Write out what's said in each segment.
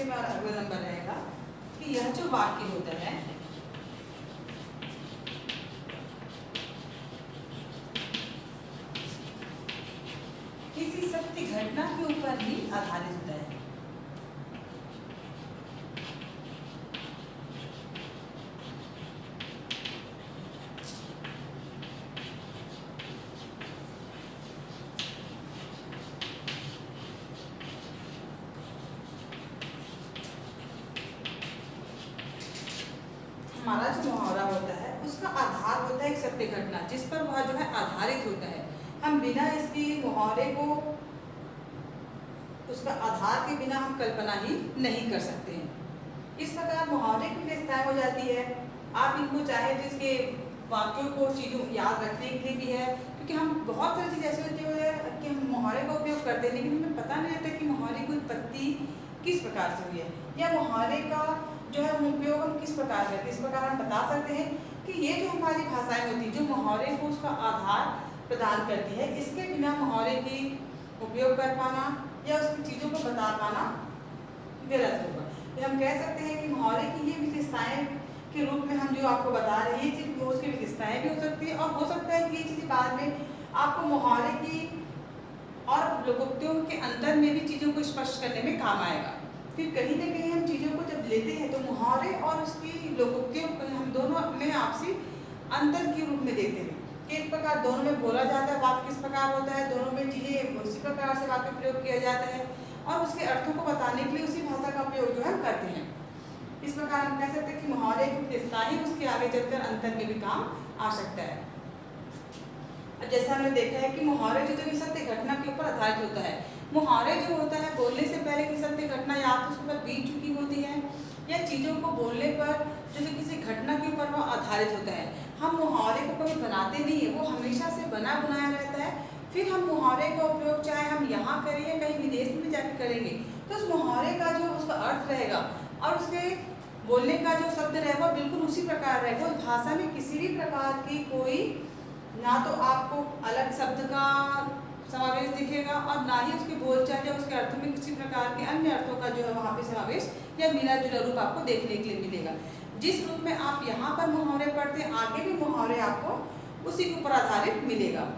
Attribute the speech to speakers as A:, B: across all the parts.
A: इसके बाद अगला नंबर रहेगा कि यह जो वाक्य होता है किसी सत्य घटना के ऊपर ही आधारित होता है। हमारा जो मुहावरा होता है उसका आधार होता है एक सत्य घटना जिस पर वह जो है आधारित होता है। हम बिना इसकी मुहावरे को उसका आधार के बिना हम कल्पना ही नहीं कर सकते हैं। इस प्रकार मुहावरे की विशेषताएं हो जाती है। आप इनको चाहे तो इसके वाक्यों को चीज़ों याद रखने के लिए भी है, क्योंकि हम बहुत सारी चीज़ ऐसी होती है कि हम मुहावरे का उपयोग करते हैं लेकिन हमें पता नहीं रहता कि मुहावरे की उत्पत्ति किस प्रकार से हुई है या मुहावरे का जो है उपयोग हम किस प्रकार करते हैं। इस प्रकार हम बता सकते हैं कि ये जो हमारी भाषाएं होती है जो मुहावरे को उसका आधार प्रदान करती है, इसके बिना मुहावरे की उपयोग कर पाना या उसकी चीज़ों को बता पाना गलत होगा। तो हम कह सकते हैं कि मुहावरे की ये विशेषताएं के रूप में हम जो आपको बता रहे हैं ये चीज़ उसकी विशेषताएं भी हो सकती है और हो सकता है कि ये चीज़ें बाद में आपको मुहावरे की और लोकोक्तियों के अंदर में भी चीज़ों को स्पष्ट करने में काम आएगा। फिर कहीं ना कहीं हम चीज़ों को जब लेते हैं तो मुहावरे और उसकी लोकोक्तियों को हम दोनों में आपसी अंतर के रूप में देखते हैं कि इस प्रकार दोनों में बोला जाता है वाक्य किस प्रकार होता है, दोनों में चीज़ें उसी प्रकार से वाक्य प्रयोग किया जाता है और उसके अर्थों को बताने के लिए उसी भाषा का उपयोग जो है हम करते हैं। इस प्रकार हम कह सकते हैं कि मुहावरे की विशेषता ही उसके आगे चलकर अंतर में भी काम आ सकता है। जैसा हमने देखा है कि मुहावरे जो कि सत्य घटना के ऊपर आधारित होता है। मुहावरे जो होता है बोलने से पहले की सत्य घटना या तो उसके ऊपर बीत चुकी होती है या चीज़ों को बोलने पर जो कि किसी घटना के ऊपर वो आधारित होता है। हम मुहावरे को कभी बनाते नहीं है, वो हमेशा से बना बनाया रहता है। फिर हम मुहावरे का उपयोग चाहे हम यहाँ करें या कहीं विदेश में जाकर करेंगे तो उस मुहावरे का जो उसका अर्थ रहेगा और उसके बोलने का जो शब्द रहेगा बिल्कुल उसी प्रकार रहेगा। उस भाषा में किसी भी प्रकार की कोई ना तो आपको अलग शब्द का समावेश दिखेगा और ना ही उसके बोलचाल या उसके अर्थ में किसी प्रकार के अन्य अर्थों का जो है वहाँ पे समावेश या मिला जुला रूप आपको देखने के लिए मिलेगा। जिस रूप में आप यहाँ पर मुहावरे पढ़ते हैं आगे भी मुहावरे आपको उसी के ऊपर आधारित मिलेगा।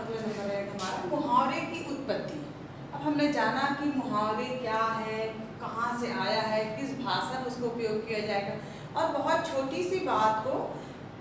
A: हमारा मुहावरे की उत्पत्ति। अब हमने जाना कि मुहावरे क्या है, कहाँ से आया है, किस भाषा में उसका उपयोग किया जाएगा और बहुत छोटी सी बात को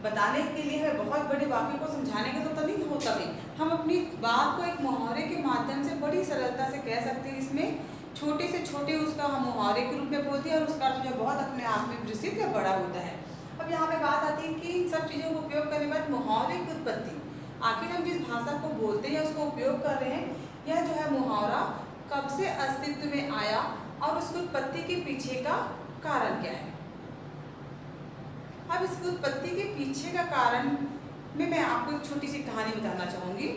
A: बताने के लिए हमें बहुत बड़े वाक्य को समझाने की तो नहीं होता भी। हम अपनी बात को एक मुहावरे के माध्यम से बड़ी सरलता से कह सकते हैं। इसमें छोटे से छोटे उसका हम मुहावरे के रूप में बोलते हैं और उसका जो बहुत अपने आप में विस्तृत या बड़ा होता है। अब यहाँ पे बात आती है कि इन सब चीज़ों को उपयोग करने के बाद मुहावरे की उत्पत्ति, आखिर हम जिस भाषा को बोलते हैं उसको उपयोग कर रहे हैं, यह जो है मुहावरा कब से अस्तित्व में आया और उसकी उत्पत्ति के पीछे का कारण क्या है। अब इसकी उत्पत्ति के पीछे का कारण में मैं आपको एक छोटी सी कहानी बताना चाहूँगी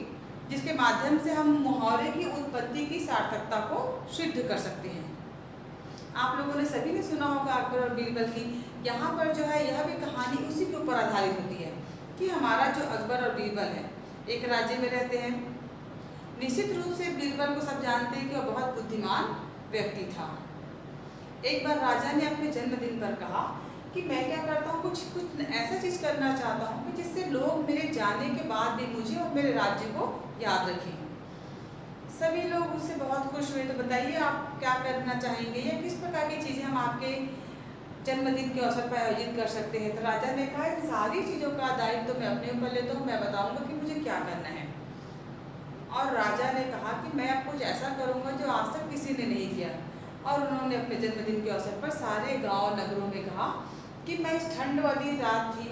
A: जिसके माध्यम से हम मुहावरे की उत्पत्ति की सार्थकता को सिद्ध कर सकते हैं। आप लोगों ने सभी ने सुना होगा अकबर और बीरबल की। यहाँ पर जो है यह भी कहानी उसी के ऊपर आधारित होती है कि हमारा जो अकबर और बीरबल है एक राज्य में रहते हैं। निश्चित रूप से बीरबल को सब जानते हैं कि वह बहुत बुद्धिमान व्यक्ति था। एक बार राजा ने अपने जन्मदिन पर कहा कि मैं क्या करता हूँ, कुछ ऐसा चीज़ करना चाहता हूँ कि जिससे लोग मेरे जाने के बाद भी मुझे और मेरे राज्य को याद रखें। सभी लोग उससे बहुत खुश हुए। तो बताइए आप क्या करना चाहेंगे या किस प्रकार की चीज़ें हम आपके जन्मदिन के अवसर पर आयोजित कर सकते हैं। तो राजा ने कहा इन सारी चीज़ों का दायित्व तो मैं अपने ऊपर लेता हूँ, मैं बताऊँगा कि मुझे क्या करना है। और राजा ने कहा कि मैं अब कुछ ऐसा करूँगा जो आज तक किसी ने नहीं किया। और उन्होंने अपने जन्मदिन के अवसर पर सारे गांव नगरों में कहा कि मैं इस ठंड वाली रात थी,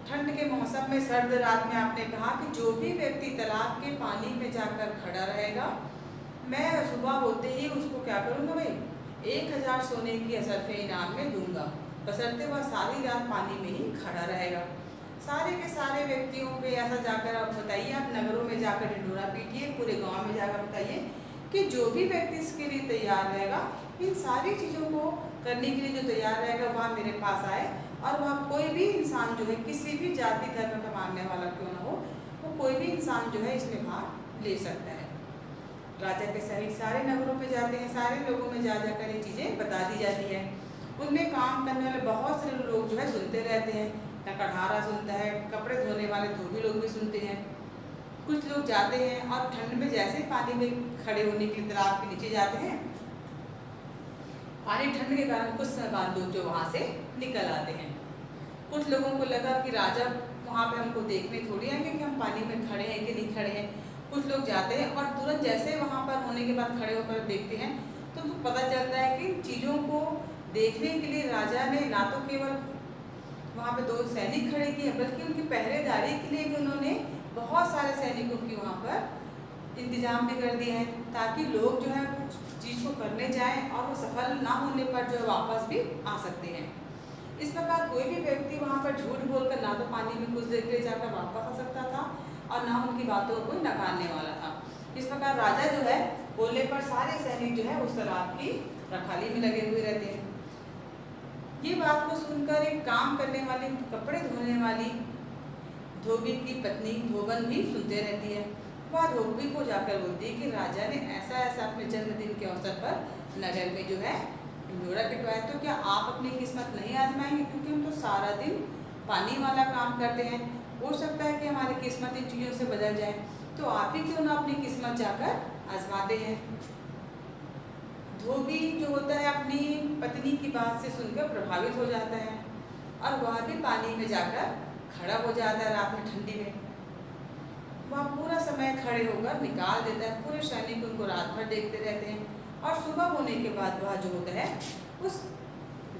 A: ठंड के मौसम में सर्द रात में आपने कहा कि जो भी व्यक्ति तालाब के पानी में जाकर खड़ा रहेगा मैं सुबह होते ही उसको क्या करूँगा भाई, 1000 सोने की असरफे इनाम में दूंगा, बशर्ते वह सारी रात पानी में ही खड़ा रहेगा। सारे के सारे व्यक्तियों पे ऐसा जाकर आप बताइए, आप नगरों में जाकर ढिंढोरा पीटिए, पूरे गांव में जाकर बताइए कि जो भी व्यक्ति इसके लिए तैयार रहेगा, इन सारी चीज़ों को करने के लिए जो तैयार रहेगा, वह मेरे पास आए। और वह कोई भी इंसान जो है, किसी भी जाति धर्म का मानने वाला क्यों ना हो, वो कोई भी इंसान जो है इसमें भाग ले सकता है। राजा के सैनिक सारे नगरों में जाते हैं, सारे लोगों में जा जाकर ये चीज़ें बता दी जाती है। उनमें काम करने वाले बहुत सारे लोग जो है सुनते रहते हैं, कढ़ारा सुनता है, कपड़े धोने वाले धोबी लोग भी सुनते हैं। कुछ लोग जाते हैं और ठंड में जैसे ही पानी में खड़े होने के लिए तालाब के नीचे जाते हैं, पानी ठंड के कारण कुछ समय बाद लोग जो वहाँ से निकल आते हैं। कुछ लोगों को लगा कि राजा वहाँ पे हमको देखने थोड़ी आएंगे कि हम पानी में खड़े हैं कि नहीं खड़े हैं। कुछ लोग जाते हैं और तुरंत जैसे वहाँ पर होने के बाद खड़े होकर देखते हैं, तो उनको पता चलता है कि चीज़ों को देखने के लिए राजा ने ना तो केवल वहाँ पे 2 सैनिक खड़े किए, बल्कि उनकी पहरेदारी के लिए भी उन्होंने बहुत सारे सैनिकों की वहाँ पर इंतजाम भी कर दिया है, ताकि लोग जो है उस चीज़ को करने जाएं और वो सफल ना होने पर जो है वापस भी आ सकते हैं। इस प्रकार कोई भी व्यक्ति वहाँ पर झूठ बोलकर ना तो पानी में कुछ देर के लिए जाकर वापस आ सकता था और ना उनकी बातों को कोई नकारने वाला था। इस प्रकार राजा जो है बोलने पर सारे सैनिक जो है उस तालाब की रखाली में लगे हुए रहते हैं। ये बात को सुनकर एक काम करने वाली, कपड़े धोने वाली धोबी की पत्नी धोबन भी सुनते रहती है। वह धोबी को जाकर बोलती है कि राजा ने ऐसा ऐसा अपने जन्मदिन के अवसर पर नगर में जो है ढिंढोरा पिटवाया, तो क्या आप अपनी किस्मत नहीं आजमाएंगे? क्योंकि हम तो सारा दिन पानी वाला काम करते हैं, हो सकता है कि हमारी किस्मत इन चीज़ों से बदल जाए, तो आप ही क्यों ना अपनी किस्मत जाकर आजमाते हैं। धोबी जो होता है अपनी पत्नी की बात से सुनकर प्रभावित हो जाता है और वह भी पानी में जाकर खड़ा हो जाता है। रात में ठंडी में वह पूरा समय खड़े होकर निकाल देता है। पूरे सैनिक उनको रात भर देखते रहते हैं और सुबह होने के बाद वह जो होता है उस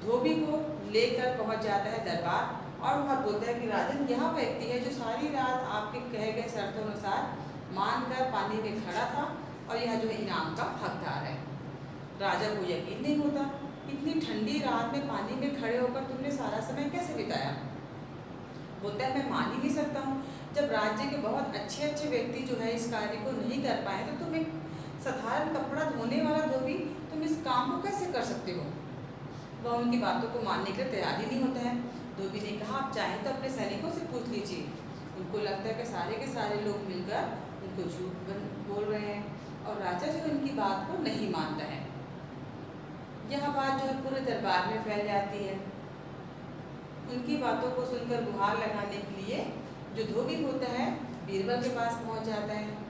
A: धोबी को लेकर पहुंच जाता है दरबार और वह बोलता है कि राजन, यह व्यक्ति है जो सारी रात आपके कहे गए शर्तों अनुसार मानकर पानी में खड़ा था और यह जो है इनाम का हकदार है। राजा को यकीन नहीं होता, इतनी ठंडी रात में पानी में खड़े होकर तुमने सारा समय कैसे बिताया। बोलता है मैं मान ही नहीं सकता हूँ, जब राज्य के बहुत अच्छे अच्छे व्यक्ति जो है इस कार्य को नहीं कर पाए, तो तुम एक साधारण कपड़ा धोने वाला धोबी तुम इस काम को कैसे कर सकते हो। वह उनकी बातों को मानने के लिए तैयार ही नहीं होता है। धोबी ने कहा आप चाहें तो अपने सैनिकों से पूछ लीजिए। उनको लगता है कि सारे के सारे लोग मिलकर उनको झूठ बोल रहे हैं और राजा जो उनकी बात को नहीं मानता है। यह बात जो है पूरे दरबार में फैल जाती है। उनकी बातों को सुनकर गुहार लगाने के लिए जो धोबी होता है बीरबल के पास पहुंच जाता है।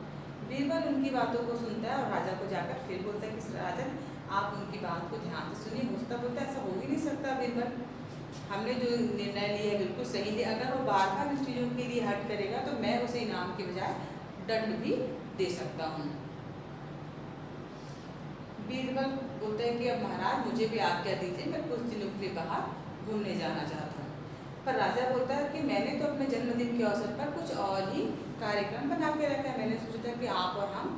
A: बीरबल उनकी बातों को सुनता है और राजा को जाकर फिर बोलता है कि राजन, आप उनकी बात को ध्यान से सुनिए। होता बोलता है ऐसा हो ही नहीं सकता बीरबल, हमने जो निर्णय लिया है बिल्कुल सही लिया। अगर वो बार बार इन चीज़ों के लिए हट करेगा तो मैं उसे इनाम के बजाय दंड भी दे सकता हूँ। बीरबल बोलते हैं कि अब महाराज मुझे भी आज्ञा दीजिए, मैं कुछ दिनों के लिए बाहर घूमने जाना चाहता हूँ। पर राजा बोलता है कि मैंने तो अपने जन्मदिन के अवसर पर कुछ और ही कार्यक्रम बना के रखा है। मैंने सोचा था कि आप और हम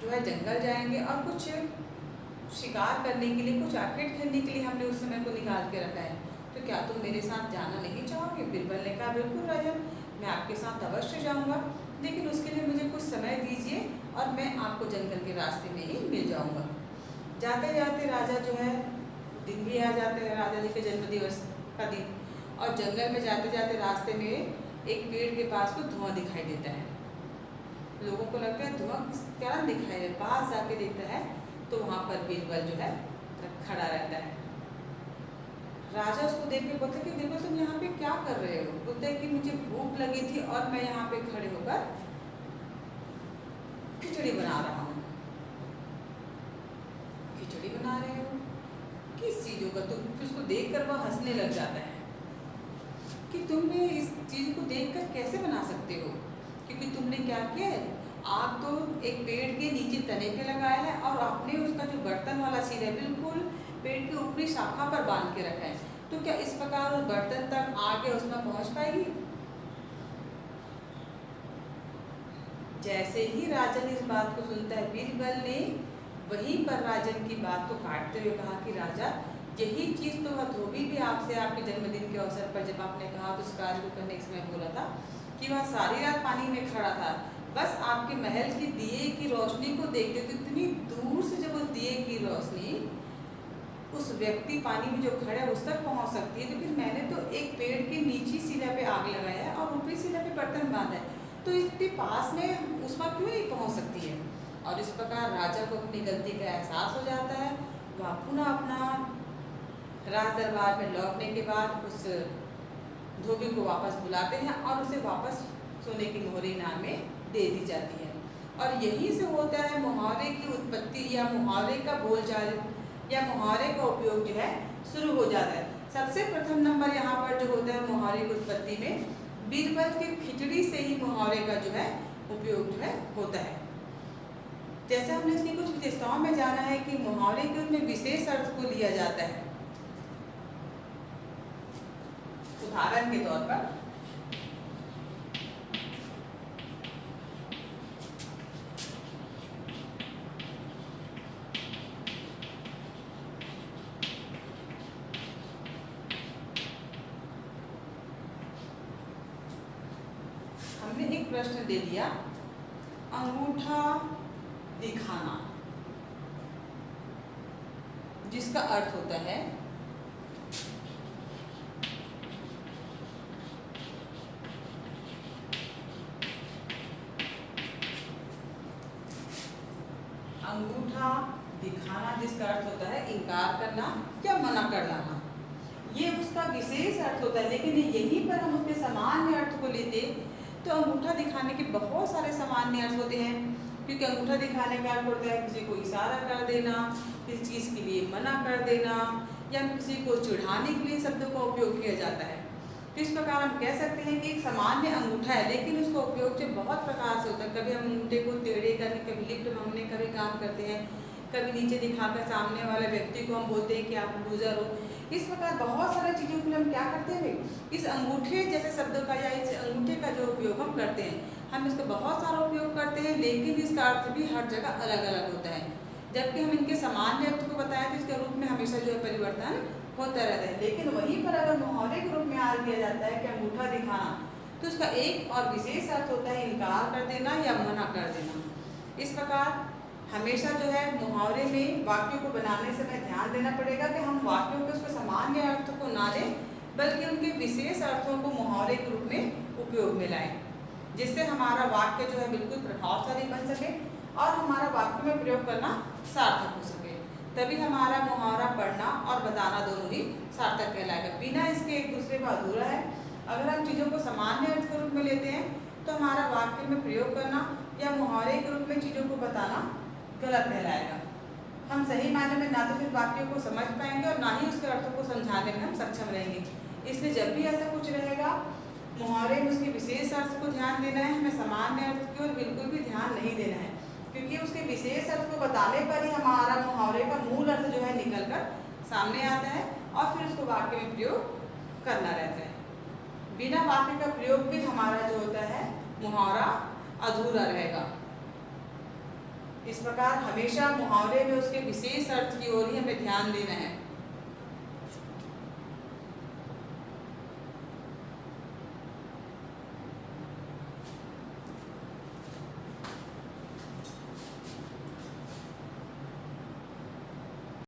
A: जो है जंगल जाएंगे और कुछ शिकार करने के लिए, कुछ आखेट खेलने के लिए हमने उस समय को निकाल के रखा है, तो क्या तुम मेरे साथ जाना नहीं चाहोगे। बीरबल ने कहा बिल्कुल राजन, मैं आपके साथ अवश्य जाऊँगा, लेकिन उसके लिए मुझे कुछ समय दीजिए और मैं आपको जंगल के रास्ते में ही मिल जाऊँगा। जाते जाते राजा जो है, दिन भी आ जाते हैं राजा जी के जन्मदिवस का दिन, और जंगल में जाते जाते रास्ते में एक पेड़ के पास को धुआं दिखाई देता है। लोगों को लगता है धुआं क्या दिखाई दे, पास जाके देखता है तो वहाँ पर बीरबल जो है खड़ा रहता है। राजा उसको देख के बोलते कि बीरबल तुम यहाँ पे क्या कर रहे हो। बोलते हैं कि मुझे भूख लगी थी और मैं यहाँ पे खड़े होकर खिचड़ी बना रहा हूँ। खिचड़ी बना रहे हो किस चीज़ों का। तुम उसको देख कर वह हंसने लग जाता है कि तुमने इस चीज़ को देखकर कैसे बना सकते हो, क्योंकि तुमने क्या किया है, आग तो एक पेड़ के नीचे तने पे लगाया है और आपने उसका जो बर्तन वाला सिर है बिल्कुल पेड़ की ऊपरी शाखा पर बांध के रखा है, तो क्या इस प्रकार उस बर्तन तक आग या उसमें पहुंच पाएगी। जैसे ही राजन इस बात को सुनता है, बीरबल ने वहीं पर राजन की बात को काटते हुए कहा कि राजा, यही चीज़ तो वह धोबी भी आपसे आपके जन्मदिन के अवसर पर जब आपने कहा तो उस कार्य को करने के समय बोला था कि वह सारी रात पानी में खड़ा था, बस आपके महल की दिए की रोशनी को देखते थे। इतनी दूर से जब उस दिए की रोशनी उस व्यक्ति पानी में जो खड़ा है उस तक पहुंच सकती है, तो फिर मैंने तो एक पेड़ के नीचे शिला पे आग लगाया है और ऊपरी शिला पे बर्तन बांधा है, तो इतने पास में उस पर क्यों नहीं पहुंच सकती है। और इस प्रकार राजा को अपनी गलती का एहसास हो जाता है। वह पुनः अपना राज दरबार में लौटने के बाद उस धोबी को वापस बुलाते हैं और उसे वापस सोने की मोहर इनाम में दे दी जाती है। और यहीं से होता है मुहावरे की उत्पत्ति या मुहावरे का बोलचाल या मुहावरे का उपयोग जो है शुरू हो जाता है। सबसे प्रथम नंबर यहाँ पर जो होता है मुहावरे की उत्पत्ति में, बीरबल के खिचड़ी से ही मुहावरे का जो है उपयोग जो है होता है। जैसे हमने इसकी कुछ विशेषताओं में जाना है कि मुहावरे के उनमें विशेष अर्थ को लिया जाता है। उदाहरण के तौर पर हमने एक प्रश्न दे दिया, अंगूठा दिखाना, जिसका अर्थ होता है अंगूठा दिखाना, जिसका अर्थ होता है इनकार करना या मना कर लाना। ये उसका विशेष अर्थ होता है, लेकिन यहीं पर हम उसके सामान्य अर्थ को लेते तो अंगूठा दिखाने के बहुत सारे सामान्य अर्थ होते हैं। क्योंकि अंगूठा दिखाने का अर्थ होता है किसी को इशारा कर देना, किसी चीज़ के लिए मना कर देना या किसी को चिढ़ाने के लिए शब्दों का उपयोग किया जाता है। तो इस प्रकार हम कह सकते हैं कि एक सामान्य अंगूठा है, लेकिन उसका उपयोग जो बहुत प्रकार से होता है। कभी हम अंगूठे को टेढ़े करके, कभी लिफ्ट मांगने का भी काम करते हैं, कभी नीचे दिखाकर सामने वाले व्यक्ति को हम बोलते हैं कि आप लूजर हो। इस प्रकार बहुत सारी चीज़ों के लिए हम क्या करते हैं, इस अंगूठे जैसे शब्दों का या इस अंगूठे का जो उपयोग हम करते हैं, हम इसका बहुत सारा उपयोग करते हैं, लेकिन इसका अर्थ भी हर जगह अलग अलग होता है। जबकि हम इनके सामान्य अर्थ को बताएं तो इसके रूप में हमेशा जो है परिवर्तन होता रहता है। लेकिन वहीं पर अगर मुहावरे के रूप में आर किया जाता है कि अंगूठा दिखाना, तो उसका एक और विशेष अर्थ होता है इनकार कर देना या मना कर देना। इस प्रकार हमेशा जो है मुहावरे में वाक्यों को बनाने से हमें ध्यान देना पड़ेगा कि हम वाक्यों के उसके सामान्य अर्थ को ना लें, बल्कि उनके विशेष अर्थों को मुहावरे के रूप में उपयोग में लाएं, जिससे हमारा वाक्य जो है बिल्कुल प्रभावशाली बन सके और हमारा वाक्य में प्रयोग करना सार्थक हो सके। तभी हमारा मुहावरा पढ़ना और बताना दोनों ही सार्थक कहलाएगा। बिना इसके एक दूसरे का अधूरा है। अगर हम चीज़ों को सामान्य अर्थ के रूप में लेते हैं तो हमारा वाक्य में प्रयोग करना या मुहावरे के रूप में चीज़ों को बताना गलत कहलाएगा। हम सही मायने में ना तो फिर वाक्यों को समझ पाएंगे और ना ही उसके अर्थों को समझाने में हम सक्षम रहेंगे। इसलिए जब भी ऐसा कुछ रहेगा, मुहावरे में उसके विशेष अर्थ को ध्यान देना है, हमें सामान्य अर्थ की ओर बिल्कुल भी ध्यान नहीं देना है, क्योंकि उसके विशेष अर्थ को बताने पर ही हमारा मुहावरे का मूल अर्थ जो है निकल कर सामने आता है और फिर उसको वाक्य में प्रयोग करना रहता है। बिना वाक्य का प्रयोग भी हमारा जो होता है मुहावरा अधूरा रहेगा। इस प्रकार हमेशा मुहावरे में उसके विशेष अर्थ की ओर ही हमें ध्यान देना है।